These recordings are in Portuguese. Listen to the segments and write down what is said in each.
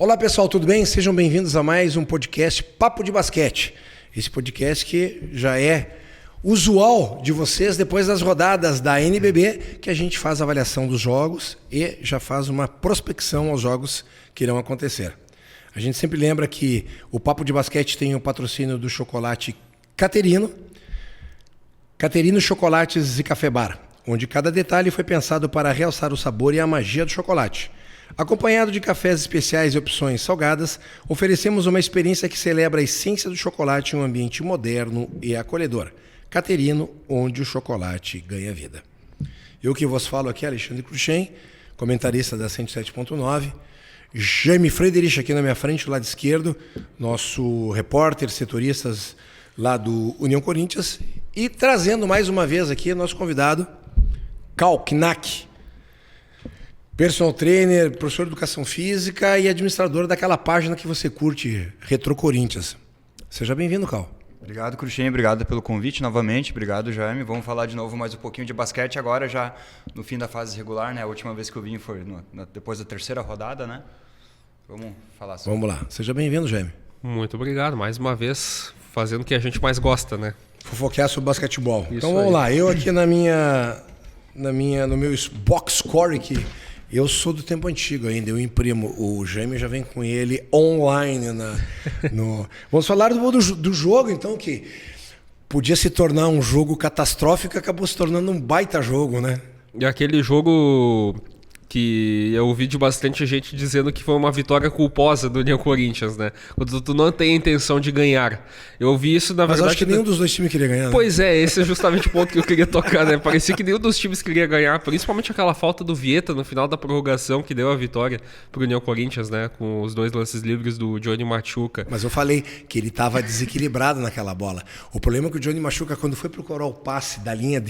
Olá pessoal, tudo bem? Sejam bem-vindos a mais um podcast Papo de Basquete. Esse podcast que já é usual de vocês depois das rodadas da NBB, que a gente faz a avaliação dos jogos e já faz uma prospecção aos jogos que irão acontecer. A gente sempre lembra que o Papo de Basquete tem o patrocínio do chocolate Caterino, Caterino Chocolates e Café Bar, onde cada detalhe foi pensado para realçar o sabor e a magia do chocolate. Acompanhado de cafés especiais e opções salgadas, oferecemos uma experiência que celebra a essência do chocolate em um ambiente moderno e acolhedor. Caterino, onde o chocolate ganha vida. Eu que vos falo aqui, Alexandre Cruxem, comentarista da 107.9. Jaime Frederich aqui na minha frente, do lado esquerdo, nosso repórter, setoristas lá do União Corinthians. E trazendo mais uma vez aqui nosso convidado, Cal Knack. Personal trainer, professor de educação física e administrador daquela página que você curte, Retro Corinthians. Seja bem-vindo, Cal. Obrigado, Cruxem. Obrigado pelo convite novamente. Obrigado, Jaime. Vamos falar de novo mais um pouquinho de basquete agora, já no fim da fase regular, né? A última vez que eu vim foi depois da terceira rodada, né? Vamos falar sobre. Vamos lá. Seja bem-vindo, Jaime. Muito obrigado. Mais uma vez, fazendo o que a gente mais gosta, né? Fofoquear sobre basquetebol. Isso então vamos aí. lá. Eu aqui no meu box score aqui, eu sou do tempo antigo ainda, eu imprimo. O Jaime já vem com ele online. Vamos falar do jogo, então, que podia se tornar um jogo catastrófico, acabou se tornando um baita jogo, né? E aquele jogo que eu ouvi de bastante gente dizendo que foi uma vitória culposa do União Corinthians, né? Quando tu não tem a intenção de ganhar. Eu ouvi isso, na verdade... Mas acho que nenhum dos dois times queria ganhar, né? Pois é, esse é justamente o ponto que eu queria tocar, né? Parecia que nenhum dos times queria ganhar, principalmente aquela falta do Vieta no final da prorrogação que deu a vitória pro União Corinthians, né? Com os dois lances livres do Johnny Machuca. Mas eu falei que ele estava desequilibrado naquela bola. O problema é que o Johnny Machuca, quando foi procurar o passe da linha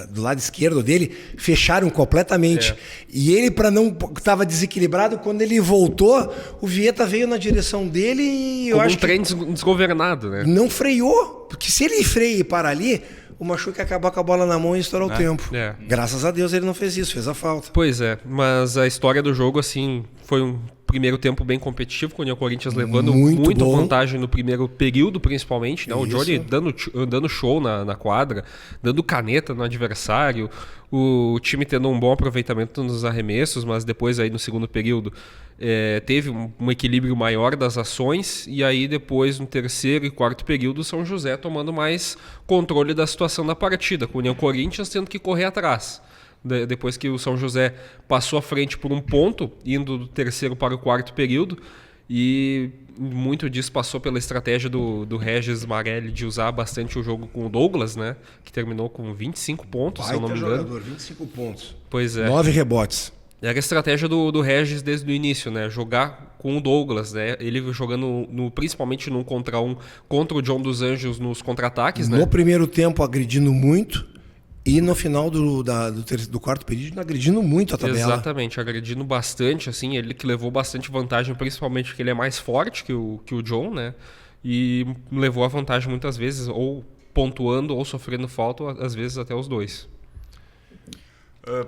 do lado esquerdo dele, fecharam completamente. E ele, para não... Estava desequilibrado, quando ele voltou, o Vieta veio na direção dele e eu Como acho um trem desgovernado, né? não freou. Porque se ele freia e para ali, o Machuca ia acabar com a bola na mão e estourar o tempo. É. Graças a Deus ele não fez isso, fez a falta. Pois é, mas a história do jogo, assim, foi um primeiro tempo bem competitivo, com o União Corinthians levando muita vantagem no primeiro período, principalmente, né? O Johnny dando show na quadra, dando caneta no adversário, o time tendo um bom aproveitamento nos arremessos, mas depois aí no segundo período teve um equilíbrio maior das ações, e aí depois no terceiro e quarto período o São José tomando mais controle da situação da partida, com o União Corinthians tendo que correr atrás. Depois que o São José passou à frente por um ponto, indo do terceiro para o quarto período, e muito disso passou pela estratégia do Regis Marelli de usar bastante o jogo com o Douglas, né? Que terminou com 25 pontos, se eu não me engano. Jogador, 25 pontos. Pois é. 9 rebotes. Era a estratégia do Regis desde o início, né? Jogar com o Douglas, né? Ele jogando principalmente num contra um contra o John dos Anjos nos contra-ataques, né? No primeiro tempo agredindo muito. E no final do quarto período, agredindo muito a tabela. Exatamente, agredindo bastante, assim, ele que levou bastante vantagem, principalmente porque ele é mais forte que o John, né? E levou a vantagem muitas vezes, ou pontuando, ou sofrendo falta, às vezes até os dois.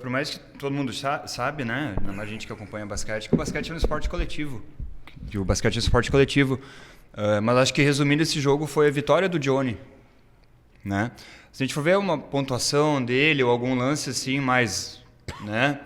Por mais que todo mundo sabe, né? A gente que acompanha basquete, que o basquete é um esporte coletivo. Mas acho que resumindo esse jogo foi a vitória do Johnny, né? Se a gente for ver uma pontuação dele ou algum lance assim, mais, né,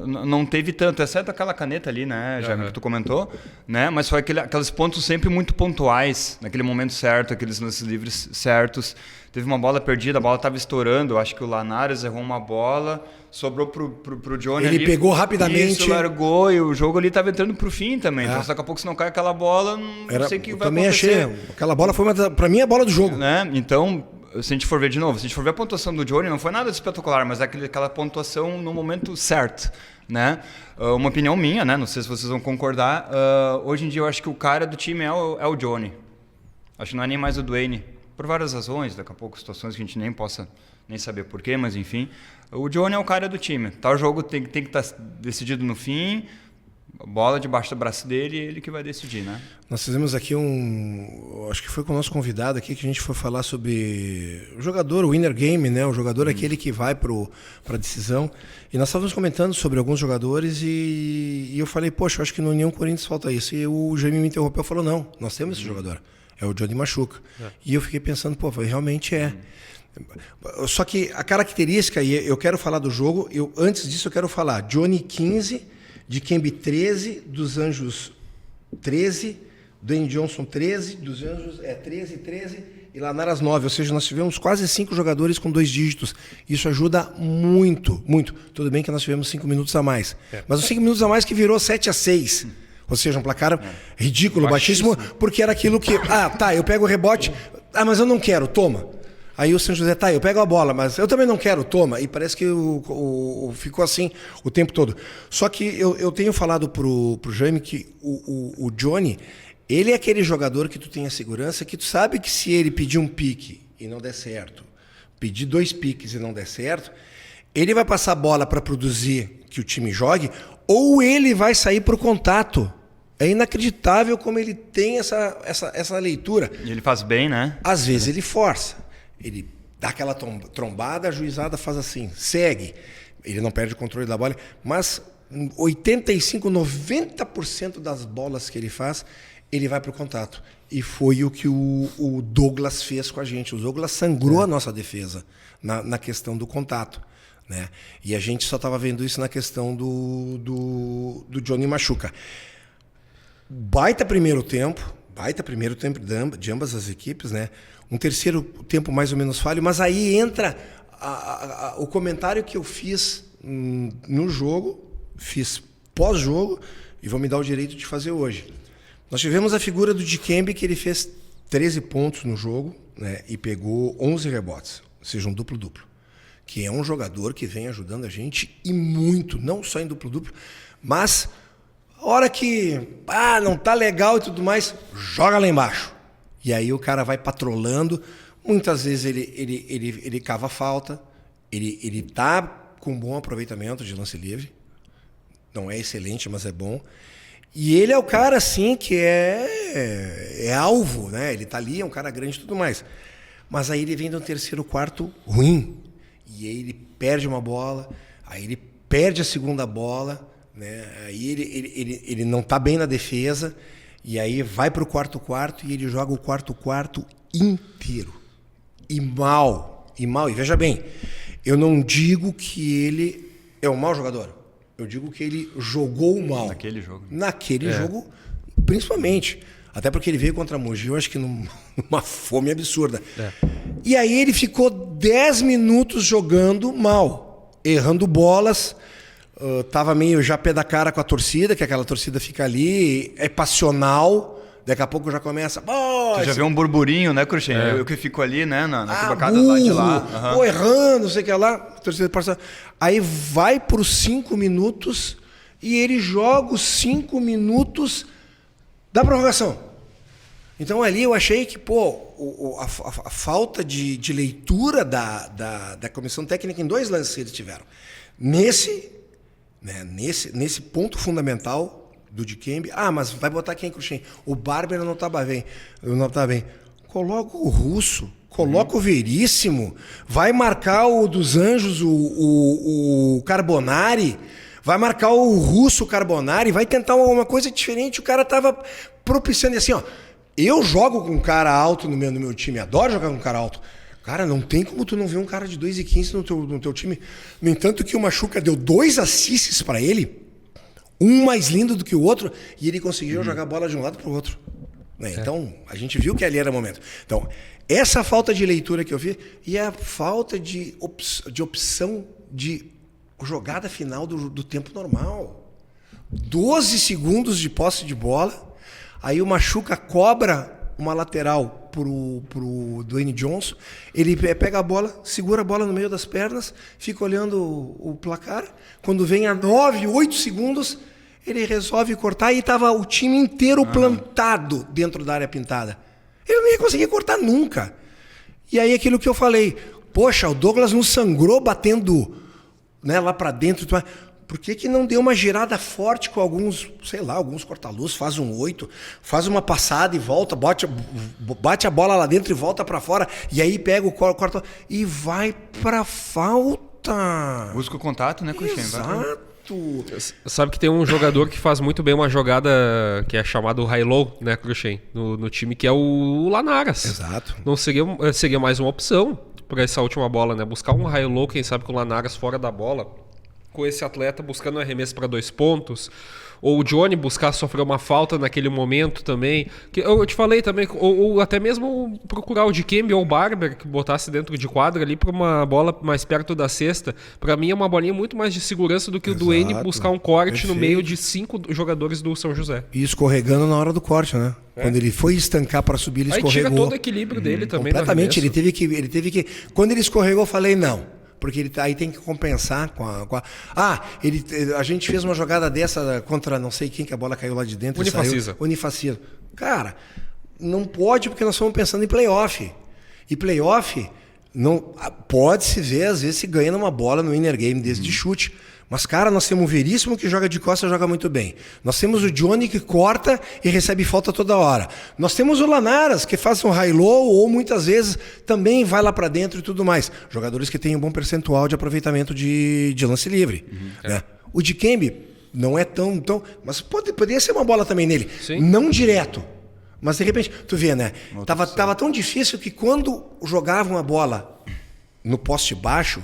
não teve tanto, exceto aquela caneta ali, né, já que tu comentou, né, mas foi aqueles pontos sempre muito pontuais, naquele momento certo, aqueles lances livres certos. Teve uma bola perdida, a bola estava estourando, acho que o Lanares errou uma bola, sobrou pro Johnny ele ali. Ele pegou rapidamente. Isso, largou, e o jogo ali estava entrando pro fim também. Então, daqui a pouco, se não cai aquela bola, não sei o que vai acontecer. Eu também achei. Aquela bola foi, para mim, a bola do jogo. Né? Então, se a gente for ver de novo, se a gente for ver a pontuação do Johnny, não foi nada espetacular, mas é aquela pontuação no momento certo, né? Uma opinião minha, né? Não sei se vocês vão concordar. Hoje em dia eu acho que o cara do time é o Johnny. Acho que não é nem mais o Dwayne. Por várias razões, daqui a pouco situações que a gente nem possa nem saber porquê, mas enfim. O Johnny é o cara do time. Tal jogo tem que estar decidido no fim. Bola debaixo do braço dele e ele que vai decidir, né? Nós fizemos aqui acho que foi com o nosso convidado aqui que a gente foi falar sobre o jogador, o winner game, né? O jogador aquele que vai para a decisão. E nós estávamos comentando sobre alguns jogadores e eu falei, poxa, eu acho que no União Corinthians falta isso. E o Jaime me interrompeu e falou, não, nós temos esse jogador. É o Johnny Machuca. E eu fiquei pensando, pô, realmente é. Só que a característica, e eu quero falar do jogo, antes disso eu quero falar, Johnny 15, Dikembe 13, dos Anjos 13, Dwayne Johnson 13, dos Anjos 13, e Lanaras 9, ou seja, nós tivemos quase 5 jogadores com 2 dígitos. Isso ajuda muito, muito. Tudo bem que nós tivemos 5 minutos a mais, mas os 5 minutos a mais que virou 7-6. Ou seja, um placar ridículo, baixíssimo, porque era aquilo que, eu pego o rebote, mas eu não quero, toma. Aí o São José, eu pego a bola, mas eu também não quero, toma. E parece que ficou assim o tempo todo. Só que eu tenho falado pro Jaime que o Johnny, ele é aquele jogador que tu tem a segurança, que tu sabe que se ele pedir um pique e não der certo, pedir 2 piques e não der certo, ele vai passar a bola para produzir que o time jogue, ou ele vai sair pro contato. É inacreditável como ele tem essa leitura. E ele faz bem, né? Às vezes ele força. Ele dá aquela trombada, a juizada faz assim, segue. Ele não perde o controle da bola, mas 85, 90% das bolas que ele faz, ele vai para o contato. E foi o que o Douglas fez com a gente. O Douglas sangrou a nossa defesa na questão do contato. Né? E a gente só estava vendo isso na questão do Johnny Machuca. Baita primeiro tempo de ambas as equipes, né? Um terceiro tempo mais ou menos falho, mas aí entra o comentário que eu fiz no jogo, fiz pós-jogo e vou me dar o direito de fazer hoje. Nós tivemos a figura do Dikembe, que ele fez 13 pontos no jogo, né? E pegou 11 rebotes, ou seja, um duplo-duplo, que é um jogador que vem ajudando a gente e muito, não só em duplo-duplo, mas a hora que não tá legal e tudo mais, joga lá embaixo. E aí o cara vai patrolando, muitas vezes ele cava falta, ele tá com bom aproveitamento de lance livre, não é excelente, mas é bom. E ele é o cara, assim, que é alvo, né? Ele tá ali, é um cara grande e tudo mais. Mas aí ele vem do terceiro quarto ruim, e aí ele perde uma bola, aí ele perde a segunda bola, né? Aí ele não tá bem na defesa, e aí vai para o quarto e ele joga o quarto inteiro. E mal. E veja bem, eu não digo que ele é um mau jogador. Eu digo que ele jogou mal. Naquele jogo, principalmente. Até porque ele veio contra a Mogi, eu acho que numa fome absurda. E aí ele ficou 10 minutos jogando mal, errando bolas. Tava meio já pé da cara com a torcida, que aquela torcida fica ali, é passional, daqui a pouco já começa... Tu já vê um burburinho, né, Cruxem? Eu que fico ali, né, na arquibancada lá de lá. Errando, não sei o que lá, torcida passional. Aí vai para os 5 minutos e ele joga os 5 minutos da prorrogação. Então ali eu achei que, a falta de leitura da comissão técnica em 2 lances que eles tiveram. Nesse ponto fundamental do Dikembe, mas vai botar quem, Cruxem? O Barber não tá bem. Coloca o Russo, coloca o Veríssimo, vai marcar o dos Anjos, o Carbonari, vai marcar o Russo, o Carbonari, vai tentar alguma coisa diferente. O cara tava propiciando assim, eu jogo com um cara alto no meu time, adoro jogar com um cara alto. Cara, não tem como tu não ver um cara de 2,15 no teu time. No entanto que o Machuca deu 2 assists para ele, um mais lindo do que o outro, e ele conseguiu jogar a bola de um lado para o outro. Então, a gente viu que ali era o momento. Então, essa falta de leitura que eu vi, e a falta de opção de jogada final do tempo normal. 12 segundos de posse de bola, aí o Machuca cobra uma lateral pro Dwayne Johnson, ele pega a bola, segura a bola no meio das pernas, fica olhando o placar, quando vem a 9, 8 segundos, ele resolve cortar e estava o time inteiro plantado dentro da área pintada. Ele não ia conseguir cortar nunca. E aí aquilo que eu falei, poxa, o Douglas não sangrou batendo, né, lá para dentro, por que não deu uma girada forte com alguns, sei lá, alguns corta-luz, faz um 8, faz uma passada e volta, bate a bola lá dentro e volta para fora, e aí pega o corta e vai para falta. Busca o contato, né, Cruxem? Exato. Sabe que tem um jogador que faz muito bem uma jogada que é chamado high-low, né, Cruxem, no time, que é o Lanaras. Exato. Não seria mais uma opção para essa última bola, né? Buscar um high-low, quem sabe com o Lanaras fora da bola, com esse atleta buscando um arremesso para 2 pontos, ou o Johnny buscar sofrer uma falta naquele momento também, que eu te falei também, ou até mesmo procurar o Dikembe ou o Barber que botasse dentro de quadra ali para uma bola mais perto da cesta. Para mim é uma bolinha muito mais de segurança do que o Duane buscar um corte no meio de 5 jogadores do São José. E escorregando na hora do corte, né? Quando ele foi estancar para subir, ele escorregou. Aí tira todo o equilíbrio dele também. Completamente, ele teve que... Quando ele escorregou, eu falei não. Porque aí tem que compensar com a... a gente fez uma jogada dessa contra não sei quem, que a bola caiu lá de dentro. Unifacisa. Cara, não pode, porque nós estamos pensando em playoff. E playoff, não, pode-se ver, às vezes, se ganha numa bola no inner game desse de chute. Mas, cara, nós temos o Veríssimo que joga de costas, joga muito bem. Nós temos o Johnny que corta e recebe falta toda hora. Nós temos o Lanaras que faz um high-low ou muitas vezes também vai lá para dentro e tudo mais. Jogadores que têm um bom percentual de aproveitamento de lance livre. Né? O Dikembe não é tão... Mas poderia ser uma bola também nele. Sim. Não direto. Mas de repente, tu vê, né? Tava tão difícil que quando jogavam a bola no poste baixo,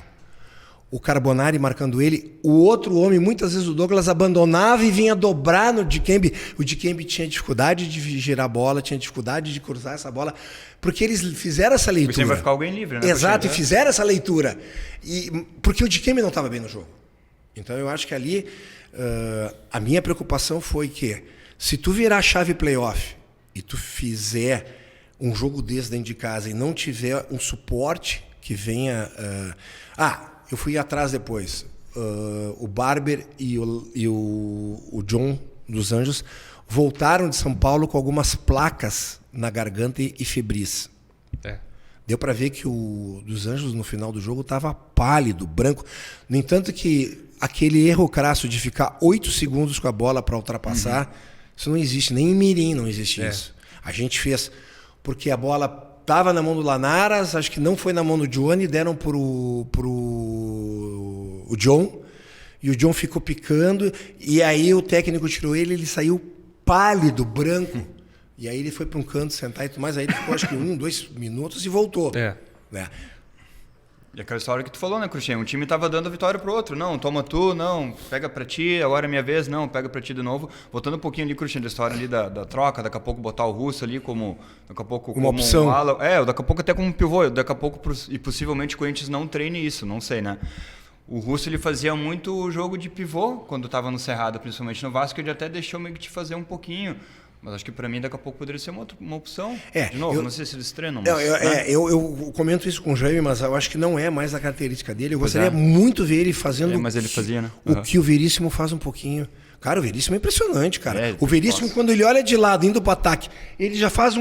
o Carbonari marcando ele, o outro homem, muitas vezes o Douglas, abandonava e vinha dobrar no Dikembe. O Dikembe tinha dificuldade de girar a bola, tinha dificuldade de cruzar essa bola, porque eles fizeram essa leitura. Porque vai ficar alguém livre, né? Exato, e fizeram essa leitura. Porque o Dikembe não estava bem no jogo. Então eu acho que ali a minha preocupação foi que se tu virar a chave playoff e tu fizer um jogo desse dentro de casa e não tiver um suporte que venha... eu fui atrás depois. O Barber e o John dos Anjos voltaram de São Paulo com algumas placas na garganta e febris. Deu para ver que o dos Anjos no final do jogo estava pálido, branco. No entanto que aquele erro crasso de ficar 8 segundos com a bola para ultrapassar, isso não existe. Nem em Mirim não existe isso. A gente fez porque a bola... Estava na mão do Lanaras, acho que não foi na mão do Johnny, deram pro John, e o John ficou picando, e aí o técnico tirou ele saiu pálido, branco, e aí ele foi para um canto sentar e tudo mais, aí ele ficou acho que 1-2 minutos e voltou. Né? E aquela história que tu falou, né, Cruxem? Um time tava dando a vitória pro outro. Não, toma tu, não, pega pra ti, agora é minha vez, não, pega pra ti de novo. Voltando um pouquinho ali, Cruxem, da história ali da troca, daqui a pouco botar o Russo ali como... Daqui a pouco uma opção. Daqui a pouco até como pivô. Daqui a pouco, e possivelmente o Corinthians não treine isso, não sei, né? O Russo, ele fazia muito jogo de pivô quando tava no Cerrado, principalmente no Vasco, ele até deixou meio que te fazer um pouquinho. Mas acho que para mim daqui a pouco poderia ser uma opção. De novo, não sei se eles treinam. Mas, eu comento isso com o Jaime, mas eu acho que não é mais a característica dele. Eu gostaria muito ver ele fazendo mas ele fazia, né? O que o Veríssimo faz um pouquinho. Cara, o Veríssimo é impressionante, cara. O Veríssimo, quando ele olha de lado, indo para o ataque, ele já faz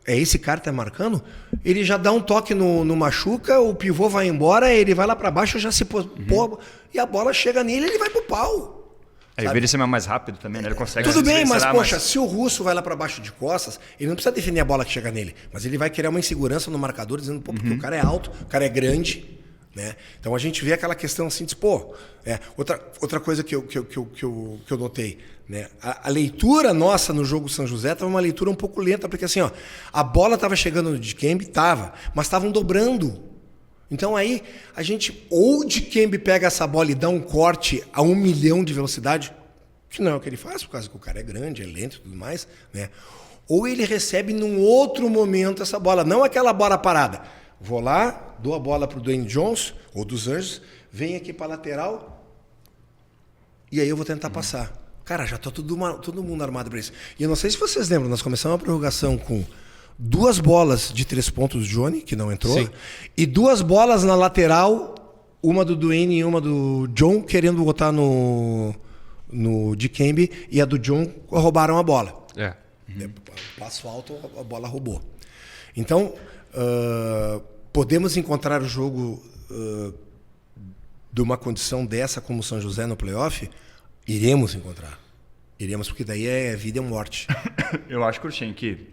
esse cara que tá marcando? Ele já dá um toque no machuca, o pivô vai embora, ele vai lá para baixo, já se pô, e a bola chega nele, ele vai pro pau. O Veríssimo é mais rápido também, né? Ele consegue... Tudo bem, mas poxa, se o Russo vai lá para baixo de costas, ele não precisa defender a bola que chega nele, mas ele vai criar uma insegurança no marcador, dizendo, porque o cara é alto, o cara é grande, né? Então a gente vê aquela questão assim, outra coisa que eu notei, né? A leitura nossa no jogo São José estava uma leitura um pouco lenta, porque assim, a bola estava chegando no Dikembe, mas estavam dobrando. Então aí a gente, ou o Dikembe pega essa bola e dá um corte a 1 milhão de velocidade, que não é o que ele faz, por causa que o cara é grande, é lento e tudo mais, né? Ou ele recebe num outro momento essa bola, não aquela bola parada. Vou lá, dou a bola para o Dwayne Jones, ou dos Anjos, vem aqui para a lateral, e aí eu vou tentar passar. Cara, já está todo mundo armado para isso. E eu não sei se vocês lembram, nós começamos a prorrogação com 2 bolas de 3 pontos do Johnny, que não entrou, sim, e 2 bolas na lateral, uma do Dwayne e uma do John, querendo botar no Dikembe, e a do John roubaram a bola. Passo alto, a bola roubou. Então, podemos encontrar o jogo de uma condição dessa como São José no playoff, iremos encontrar. Iremos, porque daí é vida ou morte. Eu acho, Cruxem, que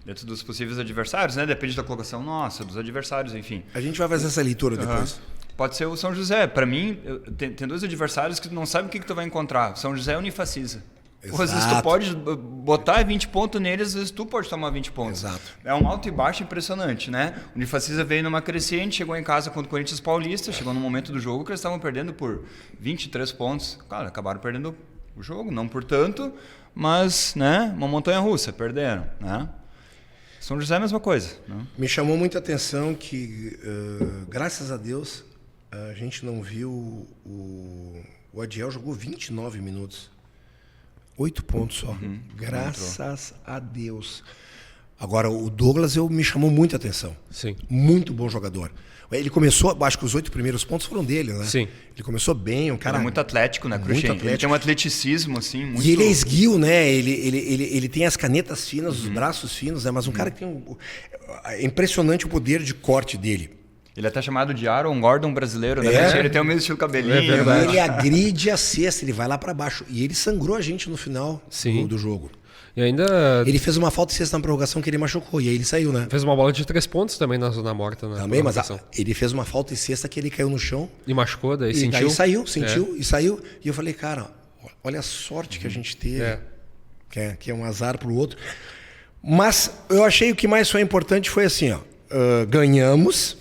dentro dos possíveis adversários, né? Depende da colocação nossa, dos adversários, enfim. A gente vai fazer essa leitura depois. Pode ser o São José. Para mim, tem dois adversários que tu não sabe o que tu vai encontrar. São José e Unifacisa. Às vezes tu pode botar 20 pontos neles, às vezes tu pode tomar 20 pontos. Exato. É um alto e baixo impressionante, né? O Unifacisa veio numa crescente, chegou em casa contra o Corinthians Paulista, chegou no momento do jogo que eles estavam perdendo por 23 pontos. Cara, acabaram perdendo o jogo, não por tanto, mas, né, uma montanha-russa, perderam, né? São José é a mesma coisa, né? Me chamou muita atenção que, graças a Deus, a gente não viu o Adiel jogou 29 minutos. 8 pontos só. Graças a Deus. Agora, o Douglas me chamou muita atenção. Sim. Muito bom jogador. Ele começou, acho que os 8 primeiros pontos foram dele, né? Sim. Ele começou bem, um cara... Ele é muito atlético, né, Cruxem? Ele tem um atleticismo, assim, muito... E ele é esguio, né? Ele tem as canetas finas, os braços finos, né? Mas um cara que tem é impressionante o poder de corte dele. Ele é até chamado de Aaron Gordon brasileiro, né? Ele tem o mesmo estilo cabelinho. É verdade. Ele agride a cesta, ele vai lá pra baixo. E ele sangrou a gente no final do jogo. E ainda... Ele fez uma falta de cesta na prorrogação que ele machucou. E aí ele saiu, né? Fez uma bola de 3 pontos também na zona morta. Também, mas ele fez uma falta de cesta que ele caiu no chão. E machucou, daí E sentiu. daí saiu. E saiu. E eu falei, cara, olha a sorte que a gente teve. Que é um azar pro outro. Mas eu achei o que mais foi importante foi assim, ó. Ganhamos.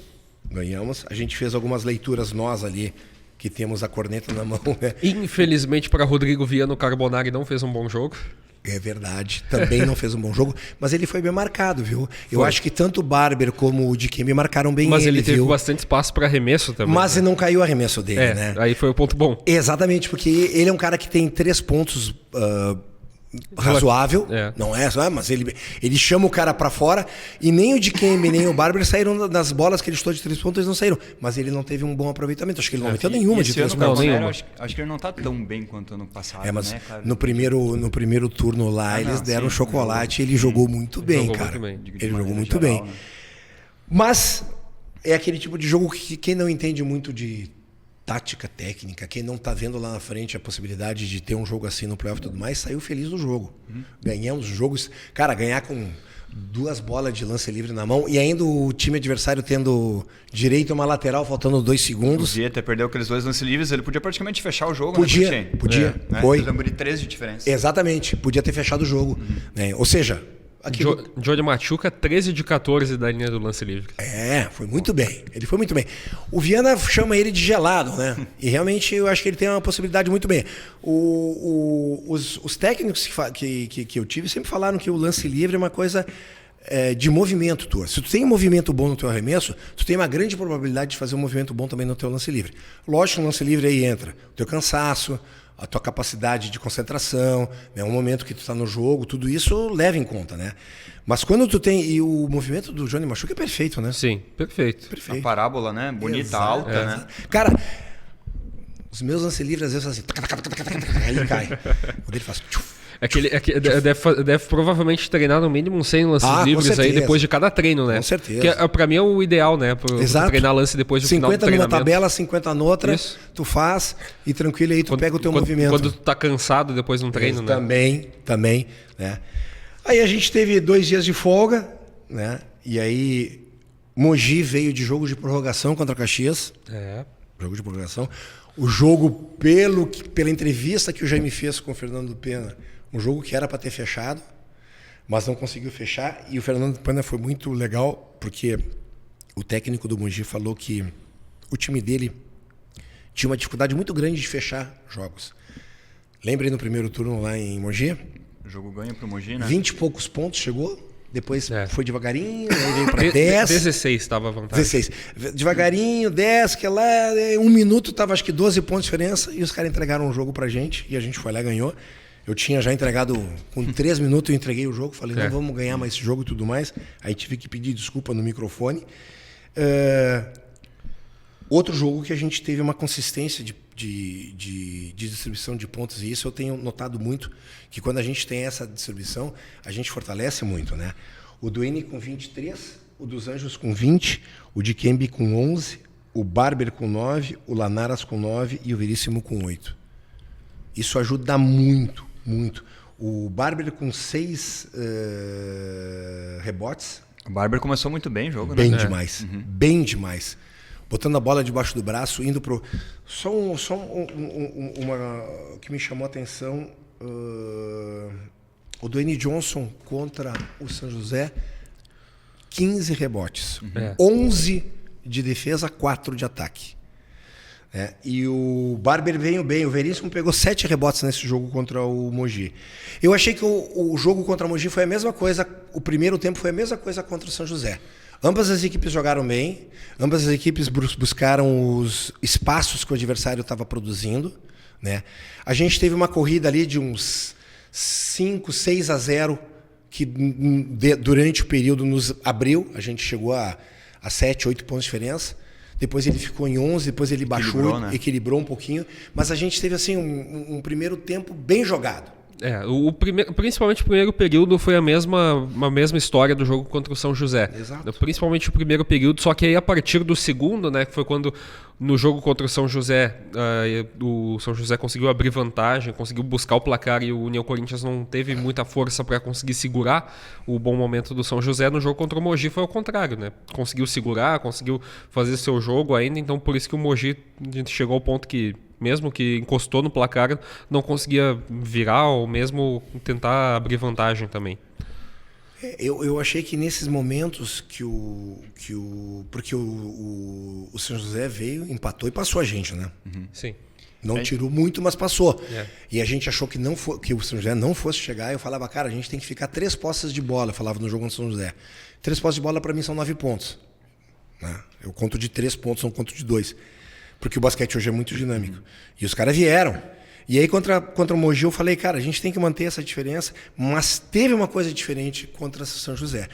A gente fez algumas leituras nós ali, que temos a corneta na mão, né? Infelizmente para Rodrigo Viana, o Carbonari não fez um bom jogo. É verdade, também não fez um bom jogo, mas ele foi bem marcado, viu? Eu acho que tanto o Barber como o Dikembe marcaram bem mas ele teve viu? bastante espaço para arremesso também. Mas não caiu o arremesso dele, né? Aí foi o ponto bom. Exatamente, porque ele é um cara que tem 3 pontos razoável, não é? Mas ele chama o cara pra fora e nem o Dikembe nem o Barber saíram das bolas que ele chutou de 3 pontos, eles não saíram. Mas ele não teve um bom aproveitamento, acho que ele não meteu nenhuma de 3 pontos. Acho que ele não tá tão bem quanto ano passado, mas né, cara? no primeiro turno lá, eles deram chocolate e ele jogou muito bem, cara. Ele jogou muito bem. Né? Mas é aquele tipo de jogo que quem não entende muito de tática técnica, quem não tá vendo lá na frente a possibilidade de ter um jogo assim no playoff e tudo mais, saiu feliz do jogo. Ganhamos jogos, cara, ganhar com 2 bolas de lance livre na mão e ainda o time adversário tendo direito a uma lateral faltando 2 segundos. Podia ter perdido aqueles 2 lances livres, ele podia praticamente fechar o jogo, podia, né? Podia. Foi. Né? De 13 de diferença. Exatamente, podia ter fechado o jogo. Né? Ou seja... Johnny Machuca, 13 de 14 da linha do lance livre. Foi muito bem. Ele foi muito bem. O Viana chama ele de gelado, né? E realmente eu acho que ele tem uma possibilidade muito bem. Os técnicos que eu tive sempre falaram que o lance livre é uma coisa de movimento tua. Se tu tem um movimento bom no teu arremesso, tu tem uma grande probabilidade de fazer um movimento bom também no teu lance livre. Lógico, no lance livre aí entra o teu cansaço, a tua capacidade de concentração, né? Um momento que tu está no jogo, tudo isso leva em conta, né? Mas quando tu tem... E o movimento do Johnny Machuca é perfeito, né? Sim, perfeito. A parábola, né? Bonita, alta, né? Cara, os meus lance livres às vezes assim... Aí ele cai. Quando ele faz... Deve provavelmente treinar no mínimo uns 100 lances livres aí depois de cada treino, né? Com certeza. Que pra mim é o ideal, né? Treinar lance depois do final do treinamento. 50 numa tabela, 50 noutra, tu faz e tranquilo aí tu pega o teu movimento. Quando tu tá cansado depois de um treino, né? Também, né? Aí a gente teve 2 dias de folga, né? E aí Mogi veio de jogo de prorrogação contra Caxias. Jogo de prorrogação. O jogo, pela entrevista que o Jaime fez com o Fernando Pena, um jogo que era para ter fechado, mas não conseguiu fechar. E o Fernando Pena foi muito legal, porque o técnico do Mogi falou que o time dele tinha uma dificuldade muito grande de fechar jogos. Lembrem no primeiro turno lá em Mogi? O jogo ganha pro Mogi, né? 20 e poucos pontos chegou, depois foi devagarinho, aí veio para 10. 16 estava a vantagem. 16. Devagarinho, 10, que lá, 1 minuto, tava acho que 12 pontos de diferença, e os caras entregaram o jogo pra gente, e a gente foi lá e ganhou. Eu tinha já entregado, com 3 minutos eu entreguei o jogo, falei, não vamos ganhar mais esse jogo e tudo mais. Aí tive que pedir desculpa no microfone. Outro jogo que a gente teve uma consistência de distribuição de pontos, e isso eu tenho notado muito, que quando a gente tem essa distribuição, a gente fortalece muito, né? O Duane com 23, o dos Anjos com 20, o Dikembe com 11, o Barber com 9, o Lanaras com 9 e o Veríssimo com 8. Isso ajuda muito, muito. O Barber com 6 rebotes. O Barber começou muito bem o jogo, bem né? Demais, bem demais. Botando a bola debaixo do braço, indo pro... Só uma que me chamou a atenção, o Dwayne Johnson contra o São José, 15 rebotes, 11 de defesa, 4 de ataque. E o Barber veio bem, o Veríssimo pegou 7 rebotes nesse jogo contra o Mogi. Eu achei que o jogo contra o Mogi foi a mesma coisa, o primeiro tempo foi a mesma coisa contra o São José. Ambas as equipes jogaram bem, ambas as equipes buscaram os espaços que o adversário estava produzindo, né? A gente teve uma corrida ali de uns 5, 6 a 0, que durante o período nos abriu, a gente chegou a 7, 8 pontos de diferença. Depois ele ficou em 11, depois ele baixou, né? Equilibrou um pouquinho. Mas a gente teve assim um primeiro tempo bem jogado. Principalmente o primeiro período foi a mesma história do jogo contra o São José. Exato. Principalmente o primeiro período, só que aí a partir do segundo, né, que foi quando no jogo contra o São José conseguiu abrir vantagem, conseguiu buscar o placar e o União Corinthians não teve muita força para conseguir segurar o bom momento do São José. No jogo contra o Mogi foi ao contrário, né? Conseguiu segurar, conseguiu fazer seu jogo ainda, então por isso que o Mogi a gente chegou ao ponto que mesmo que encostou no placar, não conseguia virar ou mesmo tentar abrir vantagem também. Eu achei que nesses momentos porque o São José veio, empatou e passou a gente, né? Sim. Não tirou muito, mas passou. E a gente achou que o São José não fosse chegar. Eu falava, cara, a gente tem que ficar 3 posses de bola. Eu falava no jogo contra o São José. 3 posses de bola para mim são 9 pontos. Né? Eu conto de 3 pontos, não conto de 2. Porque o basquete hoje é muito dinâmico. E os caras vieram. E aí, contra o Mogi, eu falei, cara, a gente tem que manter essa diferença, mas teve uma coisa diferente contra o São José.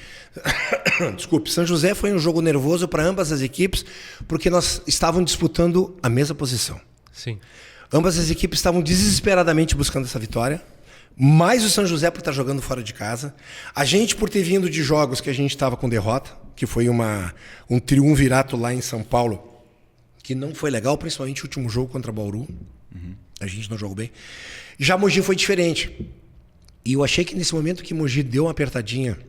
Desculpe, São José foi um jogo nervoso para ambas as equipes, porque nós estávamos disputando a mesma posição. Sim. Ambas as equipes estavam desesperadamente buscando essa vitória, mais o São José por estar jogando fora de casa, a gente por ter vindo de jogos que a gente estava com derrota, que foi um triunvirato lá em São Paulo, que não foi legal, principalmente o último jogo contra Bauru. A gente não jogou bem. Já Mogi foi diferente. E eu achei que nesse momento que Mogi deu uma apertadinha,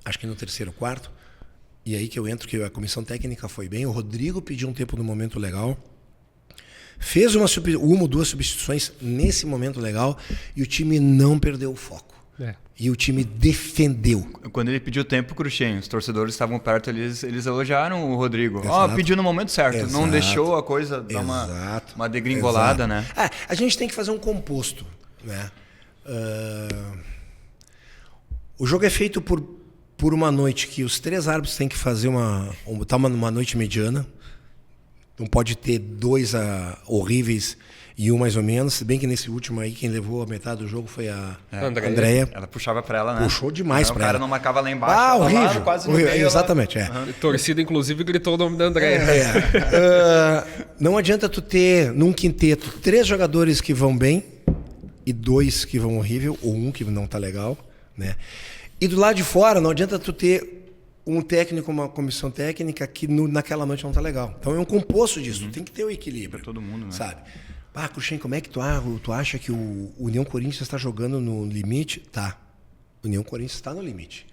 acho que no terceiro quarto, e aí que eu entro, que a comissão técnica foi bem, o Rodrigo pediu um tempo no momento legal, fez uma ou 2 substituições nesse momento legal, e o time não perdeu o foco. E o time defendeu. Quando ele pediu tempo, Cruxem, os torcedores estavam perto, eles elogiaram o Rodrigo. Pediu no momento certo, não deixou a coisa dar uma degringolada, né? A gente tem que fazer um composto, né? O jogo é feito por uma noite que os 3 árbitros têm que fazer uma noite mediana. Não pode ter 2 horríveis e um mais ou menos, se bem que nesse último aí, quem levou a metade do jogo foi a Andréia. Ela puxava pra ela, né? Puxou demais pra ela. O cara não marcava lá embaixo. Horrível. Quase horrível. Exatamente, Torcida, inclusive, gritou o nome da Andréia. Não adianta tu ter, num quinteto, 3 jogadores que vão bem e 2 que vão horrível, ou um que não tá legal, né? E do lado de fora, não adianta tu ter um técnico, uma comissão técnica que naquela noite não tá legal. Então é um composto disso, tu tem que ter o equilíbrio. Todo mundo, né? Sabe? Cruxem, como é que tu acha que o União Corinthians está jogando no limite? Tá. O União Corinthians está no limite.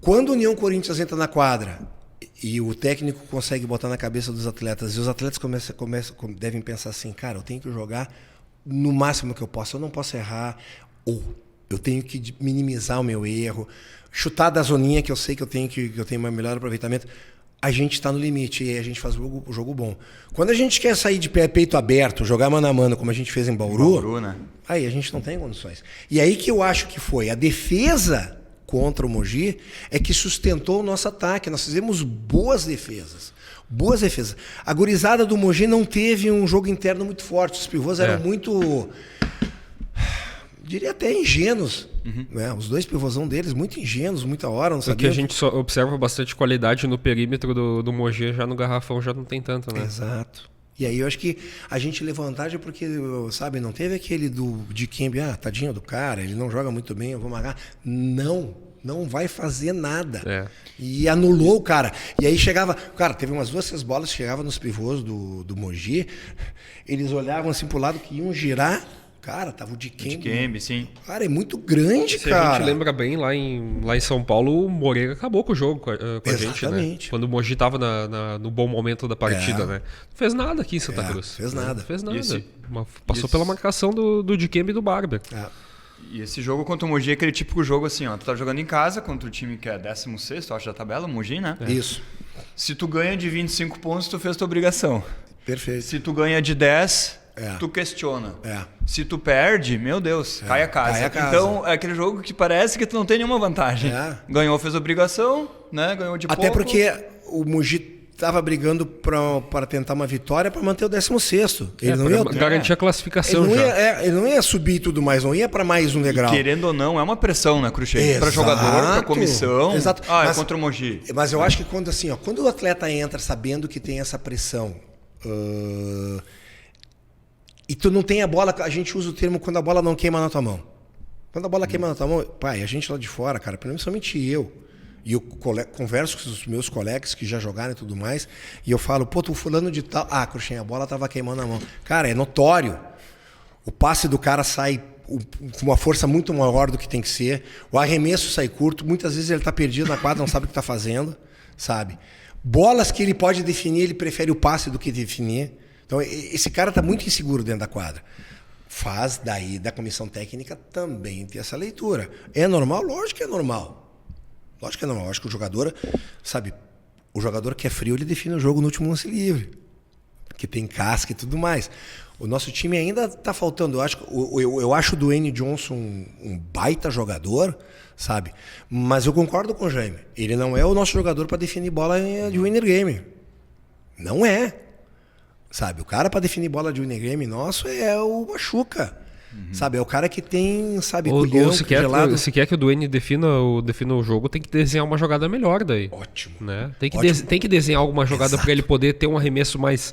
Quando o União Corinthians entra na quadra e o técnico consegue botar na cabeça dos atletas, e os atletas devem pensar assim, cara, eu tenho que jogar no máximo que eu posso, eu não posso errar, ou eu tenho que minimizar o meu erro, chutar da zoninha que eu sei que eu tenho um melhor aproveitamento. A gente está no limite e a gente faz o jogo bom. Quando a gente quer sair de peito aberto, jogar mano a mano, como a gente fez em Bauru, né? Aí a gente não tem condições. E aí que eu acho que foi a defesa contra o Mogi é que sustentou o nosso ataque. Nós fizemos boas defesas. A gurizada do Mogi não teve um jogo interno muito forte. Os pivôs eram muito... diria até ingênuos, né? Os 2 pivôzão deles, muito ingênuos, muita hora, não sabia. Porque a gente só observa bastante qualidade no perímetro do Mogi, já no garrafão já não tem tanto, né? Exato. E aí eu acho que a gente levou vantagem porque, sabe, não teve aquele de Kembe, tadinho do cara, ele não joga muito bem, eu vou marcar. Não Não vai fazer nada. É. E anulou o cara. E aí chegava... Cara, teve umas 2, 3 bolas que chegavam nos pivôs do Mogi. Eles olhavam assim pro lado que iam girar. Cara, tava o Dikembe. Sim. Cara, é muito grande, Se cara. a gente lembra bem, lá em São Paulo, o Moreira acabou com o jogo com a gente, né? Quando o Mogi tava no bom momento da partida, né? Não fez nada aqui em Santa Cruz. Fez nada. Não fez nada. Passou pela marcação do Dikembe e do Barber. E esse jogo contra o Mogi é aquele típico jogo assim, ó. Tu tá jogando em casa contra o time que é 16º, acho, da tabela, o Mogi, né? Isso. Se tu ganha de 25 pontos, tu fez tua obrigação. Perfeito. Se tu ganha de 10... tu questiona. Se tu perde, meu Deus, cai a casa. Então, é aquele jogo que parece que tu não tem nenhuma vantagem. Ganhou, fez obrigação, né? Ganhou de pouco. Até porque o Mogi estava brigando para tentar uma vitória para manter o 16º. Ele não ia garantir a classificação ele não ia subir e tudo mais, não ia para mais um degrau. E querendo ou não, é uma pressão, né, Cruxem? Para jogador, para comissão. Exato. É contra o Mogi. Mas eu acho que quando o atleta entra sabendo que tem essa pressão... E tu não tem a bola, a gente usa o termo quando a bola não queima na tua mão. Quando a bola queima na tua mão, pai, a gente lá de fora, cara, principalmente eu. E eu converso com os meus colegas que já jogaram e tudo mais, e eu falo, pô, tu fulano de tal... Ah, Cruxem, a bola tava queimando na mão. Cara, é notório. O passe do cara sai com uma força muito maior do que tem que ser. O arremesso sai curto. Muitas vezes ele tá perdido na quadra, não sabe o que tá fazendo, sabe? Bolas que ele pode definir, ele prefere o passe do que definir. Então, esse cara está muito inseguro dentro da quadra. Faz daí da comissão técnica também ter essa leitura. É normal? Lógico que é normal. Lógico que é normal. Acho que o jogador, sabe, o jogador que é frio, ele define o jogo no último lance livre. Que tem casca e tudo mais. O nosso time ainda está faltando. Eu acho o Dwayne Johnson um baita jogador, sabe? Mas eu concordo com o Jaime. Ele não é o nosso jogador para definir bola de winner game. Não é. Sabe, o cara para definir bola de winning game nosso é o Machuca. Sabe, é o cara que tem, sabe, culhão, se quer que o Dwayne defina o jogo, tem que desenhar uma jogada melhor daí. Ótimo. Né? Tem que desenhar alguma jogada para ele poder ter um arremesso mais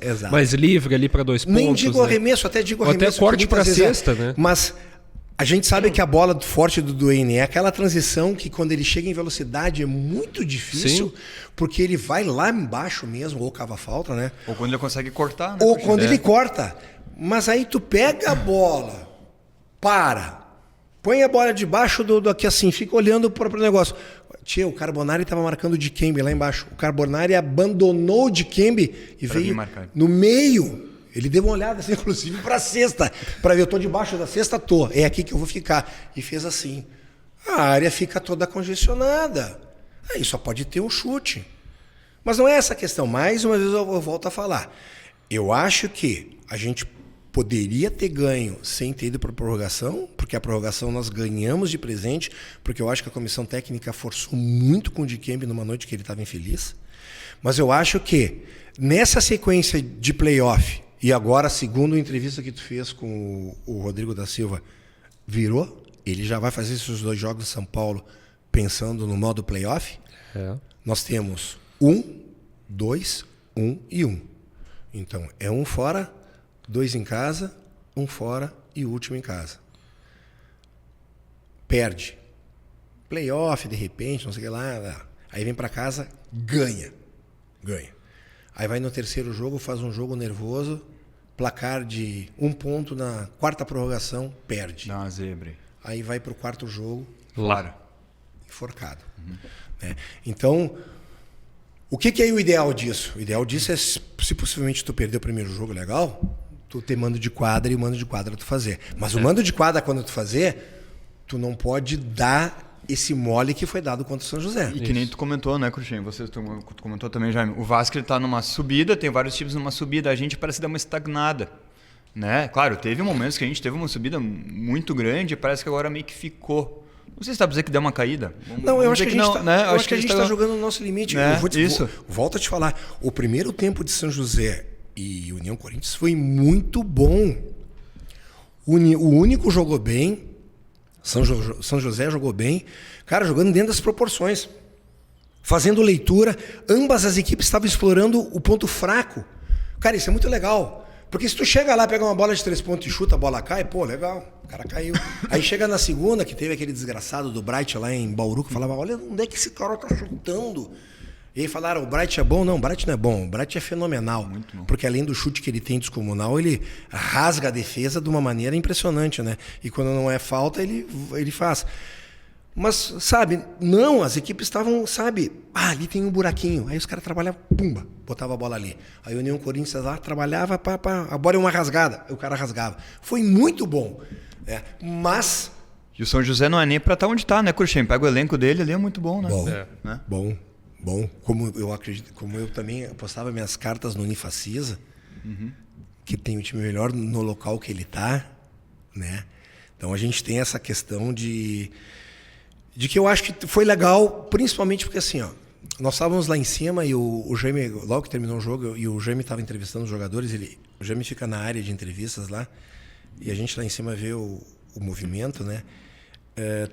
livre ali para 2 pontos. Nem digo arremesso, até digo arremesso. Ou até corte para cesta, né? Mas a gente sabe que a bola forte do Dwayne é aquela transição que quando ele chega em velocidade é muito difícil, porque ele vai lá embaixo mesmo, ou cava falta, né? Ou quando ele consegue cortar, né? Ou quando ele corta. Mas aí tu pega a bola, põe a bola debaixo do aqui assim, fica olhando para o negócio. Tchê, o Carbonari estava marcando o Dikembe lá embaixo. O Carbonari abandonou o Dikembe e veio no meio. Ele deu uma olhada, assim, inclusive, para a cesta. Para ver, eu estou debaixo da cesta, tô. É aqui que eu vou ficar. E fez assim. A área fica toda congestionada. Aí só pode ter um chute. Mas não é essa a questão. Mais uma vez eu volto a falar. Eu acho que a gente poderia ter ganho sem ter ido para a prorrogação, porque a prorrogação nós ganhamos de presente, porque eu acho que a comissão técnica forçou muito com o Dikembe numa noite que ele estava infeliz. Mas eu acho que nessa sequência de playoff, e agora, segundo a entrevista que tu fez com o Rodrigo da Silva, virou? Ele já vai fazer esses 2 jogos de São Paulo pensando no modo playoff? Nós temos 1, 2, 1 e 1. Então, é 1 fora, 2 em casa, 1 fora e o último em casa. Perde. Playoff, de repente, não sei o que lá. Aí vem para casa, ganha. Aí vai no terceiro jogo, faz um jogo nervoso, placar de 1 ponto na 4ª prorrogação, perde. Dá uma zebra. Aí vai pro 4º jogo, enforcado. Né? Então, o que é o ideal disso? O ideal disso é, se possivelmente tu perder o primeiro jogo, legal, tu ter mando de quadra e o mando de quadra tu fazer. Mas o mando de quadra, quando tu fazer, tu não pode dar esse mole que foi dado contra o São José. E que nem tu comentou, né, Cruxem? Tu comentou também, Jaime. O Vasco ele tá numa subida, tem vários times numa subida, a gente parece dar uma estagnada. Né? Claro, teve momentos que a gente teve uma subida muito grande, parece que agora meio que ficou. Não sei se dá pra dizer que deu uma caída. Eu acho que a gente tá jogando no nosso limite. Né? Volto a te falar. O primeiro tempo de São José e União Corinthians foi muito bom. O único jogou bem. São José jogou bem. Cara, jogando dentro das proporções. Fazendo leitura. Ambas as equipes estavam explorando o ponto fraco. Cara, isso é muito legal. Porque se tu chega lá, pega uma bola de 3 pontos e chuta, a bola cai, pô, legal, o cara caiu. Aí chega na segunda, que teve aquele desgraçado do Bright lá em Bauru, que falava, olha, onde é que esse cara tá chutando? E aí falaram, o Bright é bom? Não, o Bright não é bom, o Bright é fenomenal. Muito bom. Porque além do chute que ele tem descomunal, ele rasga a defesa de uma maneira impressionante, né? E quando não é falta, ele faz. Mas, sabe, não, as equipes estavam, sabe, ali tem um buraquinho. Aí os caras trabalhavam, pumba, botava a bola ali. Aí o União Corinthians lá trabalhava, a bola é uma rasgada, aí o cara rasgava. Foi muito bom, né? Mas... E o São José não é nem pra estar onde tá, né, Cruxem? Pega o elenco dele, ali é muito bom, né? Bom, né? bom. Como eu também apostava minhas cartas no Unifacisa, que tem o time melhor no local que ele tá, né? Então a gente tem essa questão de que eu acho que foi legal, principalmente porque assim, ó, nós estávamos lá em cima e o Jaime, logo que terminou o jogo, e o Jaime estava entrevistando os jogadores, o Jaime fica na área de entrevistas lá, e a gente lá em cima vê o movimento, né?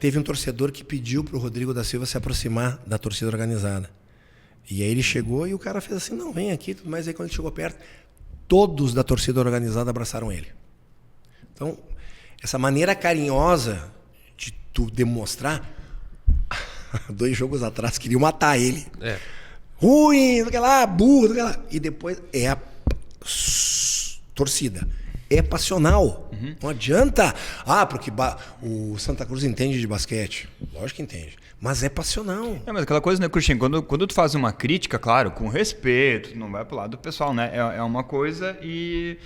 Teve um torcedor que pediu para o Rodrigo da Silva se aproximar da torcida organizada. E aí ele chegou e o cara fez assim, não, vem aqui, tudo mais. Aí quando ele chegou perto, todos da torcida organizada abraçaram ele. Então, essa maneira carinhosa de tu demonstrar, 2 jogos atrás queriam matar ele. Ruim, do que lá, burro, do que lá. E depois é a torcida. É passional. Não adianta. Porque o Santa Cruz entende de basquete. Lógico que entende. Mas é passional. Mas aquela coisa, né, Cruxem? Quando tu faz uma crítica, claro, com respeito, não vai pro lado do pessoal, né? É uma coisa e...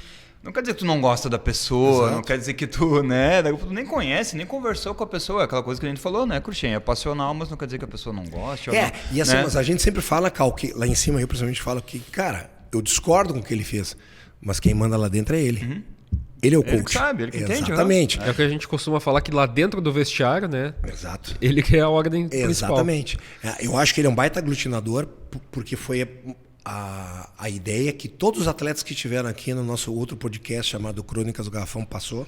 Não quer dizer que tu não gosta da pessoa, Exato. Não quer dizer que tu, né? Tu nem conhece, nem conversou com a pessoa. É aquela coisa que a gente falou, né, Cruxem? É passional, mas não quer dizer que a pessoa não goste. E assim, né? Mas a gente sempre fala, Cal, que lá em cima eu principalmente falo que, cara, eu discordo com o que ele fez, mas quem manda lá dentro é ele. Ele é o coach. Ele que sabe, ele que entende. Exatamente. É o que a gente costuma falar, que lá dentro do vestiário, né? Exato. Ele que é a ordem principal. Exatamente. Eu acho que ele é um baita aglutinador, porque foi a ideia que todos os atletas que estiveram aqui no nosso outro podcast chamado Crônicas do Garrafão passou,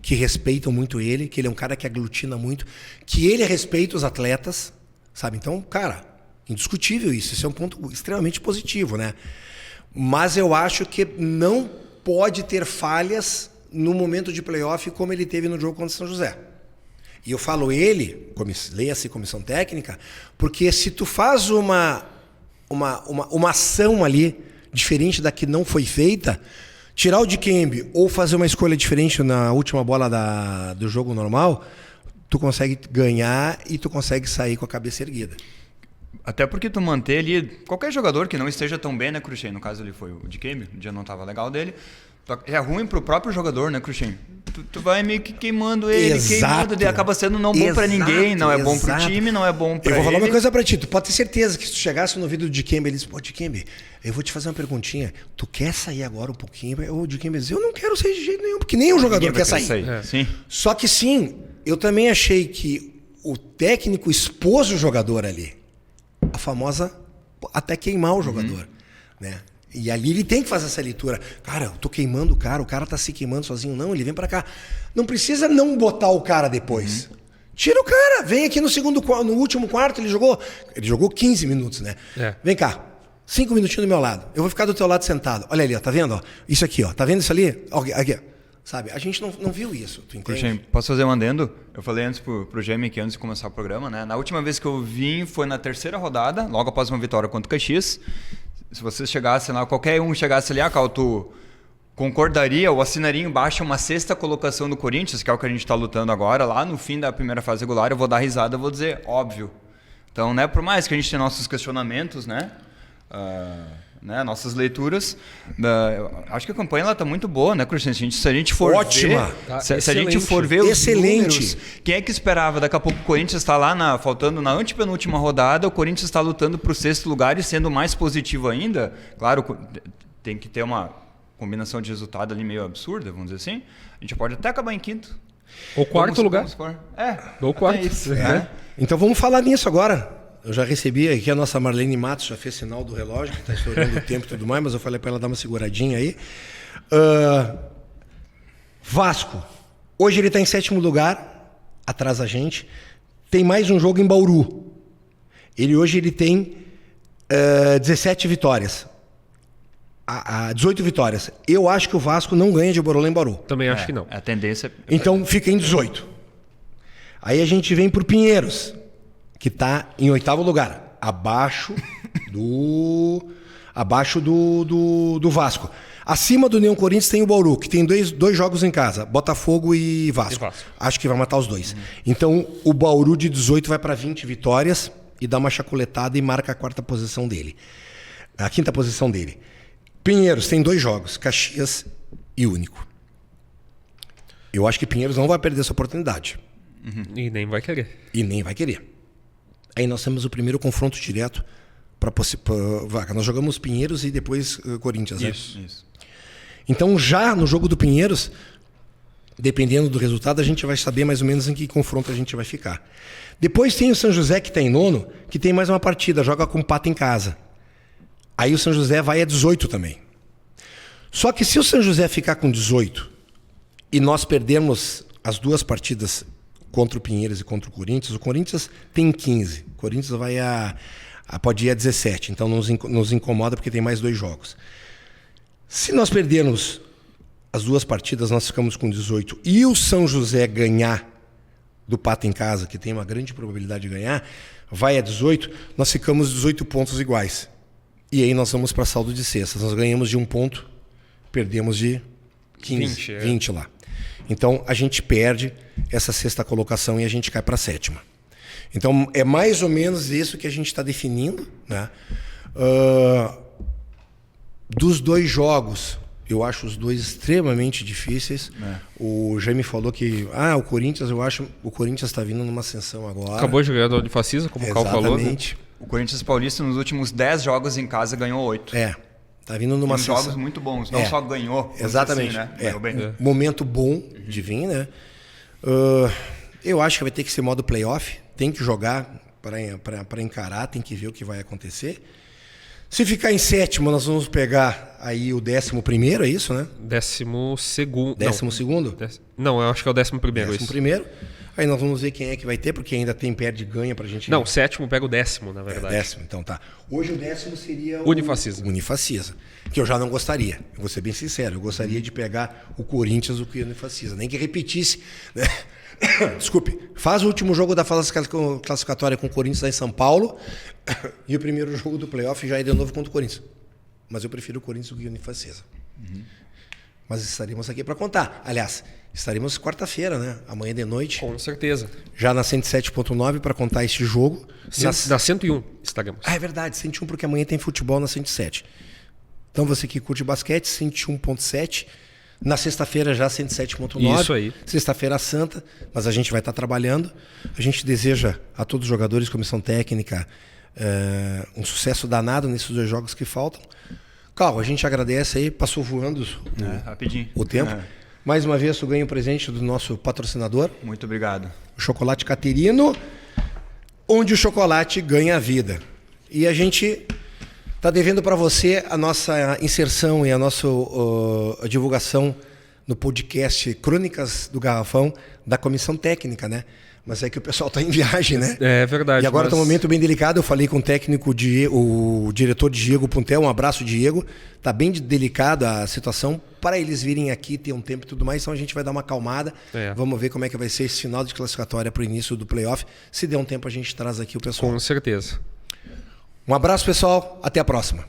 que respeitam muito ele, que ele é um cara que aglutina muito, que ele respeita os atletas, sabe? Então, cara, indiscutível isso. Isso é um ponto extremamente positivo, né? Mas eu acho que não pode ter falhas no momento de playoff como ele teve no jogo contra o São José. E eu falo leia-se comissão técnica, porque se tu faz uma ação ali diferente da que não foi feita, tirar o Dikembe ou fazer uma escolha diferente na última bola do jogo normal, tu consegue ganhar e tu consegue sair com a cabeça erguida. Até porque tu manter ali, qualquer jogador que não esteja tão bem, né, Cruxem? No caso ali foi o Dikembe, o dia não estava legal dele. É ruim pro próprio jogador, né, Cruxem? Tu vai meio que queimando ele, queimando ele, acaba sendo não bom pra ninguém, não é bom pro time, não é bom pra ele. Eu vou falar uma coisa pra ti, tu pode ter certeza que se tu chegasse no ouvido do Dikembe, ele disse, pô, Dikembe, eu vou te fazer uma perguntinha, tu quer sair agora um pouquinho? O Dikembe diz, eu não quero sair de jeito nenhum, porque nem o jogador quer sair. Sim. Só que sim, eu também achei que o técnico expôs o jogador ali. A famosa até queimar o jogador, né? E ali ele tem que fazer essa leitura. Cara, eu tô queimando o cara tá se queimando sozinho. Não, ele vem pra cá. Não precisa não botar o cara depois. Tira o cara, vem aqui no último quarto, ele jogou 15 minutos, né? Vem cá, 5 minutinhos do meu lado. Eu vou ficar do teu lado sentado. Olha ali, ó, tá vendo? Ó? Isso aqui, ó, tá vendo isso ali? Aqui, sabe? A gente não viu isso, tu entende? Cruxem, posso fazer um adendo? Eu falei antes pro Jaime aqui, antes de começar o programa, né? Na última vez que eu vim foi na 3ª rodada, logo após uma vitória contra o Caxias. Se vocês chegassem lá, qualquer um chegasse ali, Cal, tu concordaria ou assinaria embaixo uma 6ª colocação do Corinthians, que é o que a gente está lutando agora, lá no fim da primeira fase regular, eu vou dar risada, eu vou dizer óbvio. Então, né, por mais que a gente tenha nossos questionamentos, né, nossas leituras, acho que a campanha está muito boa, né, Cruxem? Se a gente for ótima, ver, se a gente for ver os números, quem é que esperava? Daqui a pouco o Corinthians está lá faltando na antepenúltima rodada, o Corinthians está lutando para o 6º lugar e sendo mais positivo ainda. Claro, tem que ter uma combinação de resultado ali meio absurda, vamos dizer assim. A gente pode até acabar em 5º. Ou 4º lugar. Ou 4º. Isso, né? Então vamos falar nisso agora. Eu já recebi aqui, a nossa Marlene Matos já fez sinal do relógio, que está estourando o tempo e tudo mais, mas eu falei para ela dar uma seguradinha aí. Vasco. Hoje ele está em 7º lugar, atrás da gente. Tem mais um jogo em Bauru. Hoje ele tem 17 vitórias. a 18 vitórias. Eu acho que o Vasco não ganha de Borolã em Bauru. Também acho que não. A tendência... Então fica em 18. Aí a gente vem pro Pinheiros, que está em 8º lugar, abaixo do Vasco. Acima do União Corinthians tem o Bauru, que tem dois jogos em casa, Botafogo e Vasco. Acho que vai matar os dois. Então o Bauru de 18 vai para 20 vitórias e dá uma chacoletada e marca a 4ª posição dele. A 5ª posição dele. Pinheiros tem 2 jogos, Caxias e Único. Eu acho que Pinheiros não vai perder essa oportunidade. E nem vai querer. Aí nós temos o primeiro confronto direto para vaga. Nós jogamos Pinheiros e depois Corinthians. Isso. Então já no jogo do Pinheiros, dependendo do resultado, a gente vai saber mais ou menos em que confronto a gente vai ficar. Depois tem o São José, que está em 9º, que tem mais uma partida, joga com Pato em casa. Aí o São José vai a 18 também. Só que se o São José ficar com 18 e nós perdermos as 2 partidas contra o Pinheiros e contra o Corinthians tem 15. O Corinthians vai pode ir a 17, então nos incomoda porque tem mais 2 jogos. Se nós perdermos as 2 partidas, nós ficamos com 18 e o São José ganhar do Pato em casa, que tem uma grande probabilidade de ganhar, vai a 18, nós ficamos 18 pontos iguais. E aí nós vamos para saldo de cestas. Nós ganhamos de 1 ponto, perdemos de 15, 20 lá. Então a gente perde essa 6ª colocação e a gente cai para a 7ª. Então é mais ou menos isso que a gente está definindo, né? Dos 2 jogos, eu acho os 2 extremamente difíceis. O Jaime falou que o Corinthians, eu acho o Corinthians está vindo numa ascensão agora. Acabou de ganhar do Unifacisa, como o Cal falou. Exatamente. O Corinthians Paulista nos últimos 10 jogos em casa ganhou 8. Tá vindo numa ascensão. Jogos muito bons, não só ganhou. Exatamente. Assim, né? Ganhou bem. Momento bom de vir, né? Eu acho que vai ter que ser modo playoff. Tem que jogar para encarar, tem que ver o que vai acontecer. Se ficar em 7º, nós vamos pegar aí o 11º, é isso, né? 12º. 12º? Não, eu acho que é o 11º. 11º. Aí nós vamos ver quem é que vai ter, porque ainda tem perde e ganha pra gente... Não, o 7º pega o 10º, na verdade. 10º, então tá. Hoje o 10º seria o... Unifacisa. Que eu já não gostaria. Eu vou ser bem sincero. Eu gostaria de pegar o Corinthians do que o Unifacisa. Nem que repetisse, né? Desculpe. Faz o último jogo da fase classificatória com o Corinthians lá em São Paulo e o primeiro jogo do playoff já é de novo contra o Corinthians. Mas eu prefiro o Corinthians do que o Unifacisa. Mas estaremos aqui para contar. Aliás, estaremos quarta-feira, né? Amanhã de noite. Com certeza. Já na 107.9 para contar esse jogo. Na 101 estaremos. É verdade, 101 porque amanhã tem futebol na 107. Então você que curte basquete, 101.7. Na sexta-feira já 107.9. Isso aí. Sexta-feira santa, mas a gente vai estar trabalhando. A gente deseja a todos os jogadores, comissão técnica, um sucesso danado nesses 2 jogos que faltam. Cal, a gente agradece aí, passou voando rapidinho. O tempo. Mais uma vez, tu ganha um presente do nosso patrocinador. Muito obrigado. O Chocolate Caterino, onde o chocolate ganha a vida. E a gente está devendo para você a nossa inserção e a nossa a divulgação no podcast Crônicas do Garrafão da comissão técnica, né? Mas é que o pessoal está em viagem, né? É verdade. E agora está um momento bem delicado. Eu falei com o técnico, o diretor Diego Puntel. Um abraço, Diego. Está bem delicada a situação para eles virem aqui, ter um tempo e tudo mais. Então a gente vai dar uma acalmada. Vamos ver como é que vai ser esse final de classificatória para o início do playoff. Se der um tempo, a gente traz aqui o pessoal. Com certeza. Um abraço, pessoal. Até a próxima.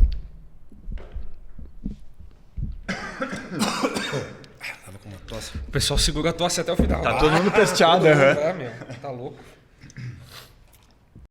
O pessoal segura a tosse até o final. Tá todo mundo pesteado, Tá louco.